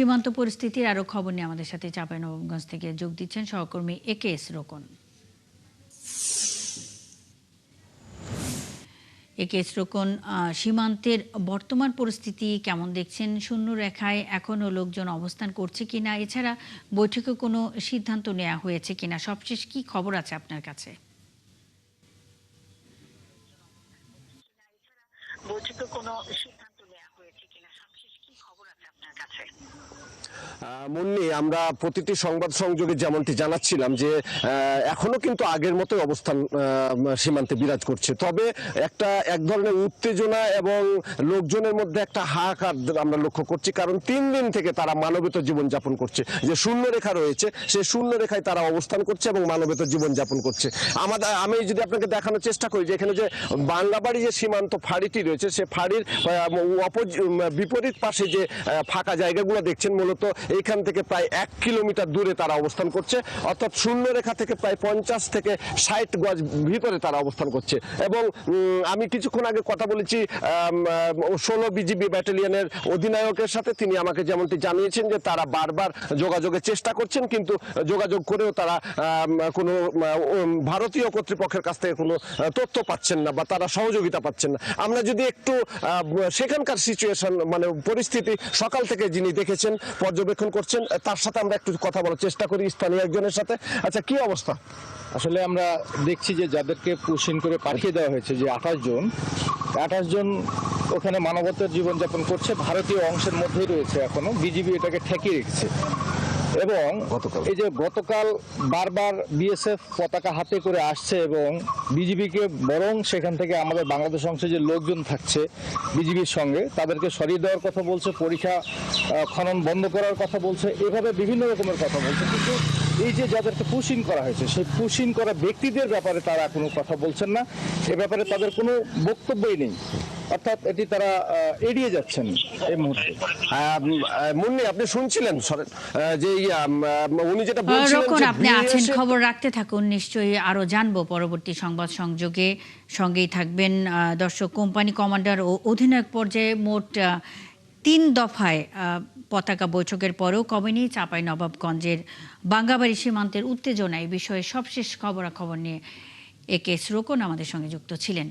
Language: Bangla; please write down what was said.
সীমান্ত পরিস্থিতির আরো খবর নিয়ে আমাদের সাথে চাঁপাইনবাবগঞ্জ থেকে যোগ দিচ্ছেন সহকর্মী একেএস রোকন। একেএস রোকন, সীমান্তের বর্তমান পরিস্থিতি কেমন দেখছেন? শূন্য রেখায় এখনো লোকজন অবস্থান করছে কিনা, এছাড়া বৈঠকে কোনো সিদ্ধান্ত নেওয়া হয়েছে কিনা, সবশেষ কি খবর আছে আপনার কাছে? বৈঠকে কোনো সিদ্ধান্ত নেওয়া হয়েছে কিনা, সবশেষ কি খবর আছে আপনার কাছে? মুন্নি, আমরা প্রতিটি সংবাদ সংযোগে যেমনটি জানাচ্ছিলাম যে এখনো কিন্তু আগের মতোই অবস্থান সীমান্তে বিরাজ করছে, তবে এক ধরনের উত্তেজনা এবং লোকজনের মধ্যে একটা হাহাকার আমরা লক্ষ্য করছি, কারণ 3 দিন থেকে তারা মানবেতর জীবনযাপন করছে। যে শূন্য রেখা রয়েছে সেই শূন্য রেখায় তারা অবস্থান করছে এবং মানবেতর জীবনযাপন করছে। আমি যদি আপনাকে দেখানোর চেষ্টা করি যে এখানে যে বাংলাবাড়ি যে সীমান্ত ফাঁড়িটি রয়েছে, সে ফাঁড়ির বিপরীত পাশে যে ফাঁকা জায়গাগুলো দেখছেন, মূলত এইখান থেকে প্রায় 1 কিলোমিটার দূরে তারা অবস্থান করছে, অর্থাৎ শূন্য রেখা থেকে প্রায় 50 থেকে 60 গজ ভিতরে তারা অবস্থান করছে। এবং আমি কিছুক্ষণ আগে কথা বলেছি 16 বিজিবি ব্যাটালিয়নের অধিনায়কের সাথে, তিনি আমাকে যেমনটি জানিয়েছেন যে তারা বারবার যোগাযোগের চেষ্টা করছেন, কিন্তু যোগাযোগ করেও তারা কোনো ভারতীয় কর্তৃপক্ষের কাছ থেকে কোনো তথ্য পাচ্ছেন না বা তারা সহযোগিতা পাচ্ছেন না। আমরা যদি একটু সেখানকার সিচুয়েশন মানে পরিস্থিতি সকাল থেকে যিনি দেখেছেন, পর্যবেক্ষণ করছেন, তার সাথে আমরা একটু কথা বলার চেষ্টা করি, স্থানীয় একজনের সাথে। আচ্ছা, কি অবস্থা? আসলে আমরা দেখছি যে যাদেরকে পুশিন করে পাঠিয়ে দেওয়া হয়েছে, যে 28 জন ওখানে মানবতার জীবনযাপন করছে, ভারতীয় অংশের মধ্যেই রয়েছে এখনো, বিজিবি এটাকে ঠেকিয়ে রেখেছে। এবং এই যে গতকাল বারবার বিএসএফ পতাকা হাতে করে আসছে এবং বিজিবিকে বরং সেখান থেকে আমাদের বাংলাদেশ অংশে যে লোকজন থাকছে বিজিবির সঙ্গে তাদেরকে সরিয়ে দেওয়ার কথা বলছে, পরীক্ষা খনন বন্ধ করার কথা বলছে, এভাবে বিভিন্ন রকমের কথা বলছে। কিন্তু এই যে যাদেরকে পুশিং করা হয়েছে, সেই পুশিং করা ব্যক্তিদের ব্যাপারে তারা কোনো কথা বলছেন না, এ ব্যাপারে তাদের কোনো বক্তব্যই নেই, অর্থাৎ এটি তারা এড়িয়ে যাচ্ছেন এই মুহূর্তে। মুন্নি, আপনি শুনছিলেন যে উনি যেটা বলছিলেন, আপনি আছেন, খবর রাখতে থাকুন, নিশ্চয়ই আরো জানবো পরবর্তী সংবাদ সংযোগে। সঙ্গেই থাকবেন দর্শক। কোম্পানি কমান্ডার ও অধিনায়ক পর্যায়ে মোট 3 দফায় পতাকা বৈঠকের পরেও কমেনি চাঁপাইনবাবগঞ্জের বাঙ্গাবাড়ি সীমান্তের উত্তেজনা। এই বিষয়ে সবশেষ খবরাখবর নিয়ে একেএস রোকন আমাদের সঙ্গে যুক্ত ছিলেন।